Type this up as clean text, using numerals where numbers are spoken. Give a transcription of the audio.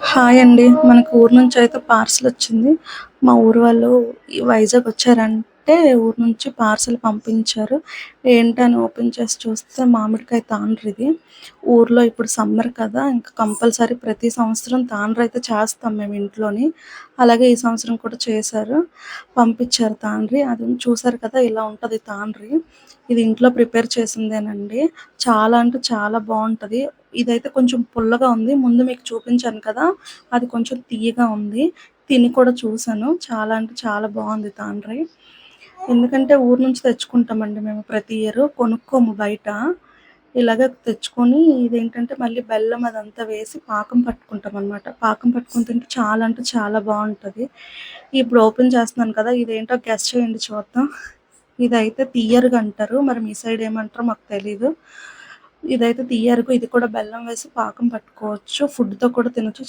Hi అండి. మనకు ఊరు నుంచయితే పార్సెలొచ్చింది. మా ఊరు వాళ్ళు ఈ వైజాగ్ వచ్చారంటే ఊరు నుంచి పార్సెల్ పంపించారు. ఏంటని ఓపెన్ చేసి చూస్తే మామిడికాయ తాండ్రిది. ఊర్లో ఇప్పుడు సమ్మర్ కదా! ఇంక కంపల్సరీ ప్రతి సంవత్సరం తాండ్రయితే చేస్తాం మేము ఇంట్లోని. అలాగే ఈ సంవత్సరం కూడా చేశారు. పంపించారు తాండ్రి. అది చూసారు కదా! ఇలా ఉంటది తాండ్రి. ఇది ఇంట్లో ప్రిపేర్ చేసిందేనండి. చాలా అంటే చాలా బావుంటది. ఇదైతే కొంచెం పుల్లగా ఉంది. ముందు మీకు చూపించాను కదా! అది కొంచెం తియ్యగా ఉంది. తిని కూడా చూసాను. చాలా అంటే చాలా బావుంది తాండ్రి. ఎందుకంటే ఊరు నుంచి తెచ్చుకుంటామండి మేము ప్రతి ఇయరు. కొనుక్కోము బయట. ఇలాగ తెచ్చుకొని ఇదేంటంటే మళ్ళీ బెల్లం అదంతా వేసి పాకం పట్టుకుంటామనమాట. పాకం పట్టుకొని తింటే చాలా అంటే చాలా బావుంటది. ఇప్పుడు ఓపెన్ చేస్తున్నాను కదా! ఇదేంటో గెస్ చేయండి చూద్దాం. ఇదైతే తియ్యరుగ అంటారు. మరి మీ సైడ్ ఏమంటారో మాకు తెలీదు. ఇదైతే తియ్యరుగు. ఇది కూడా బెల్లం వేసి పాకం పట్టుకోవచ్చు. ఫుడ్‌తో కూడా తినొచ్చు.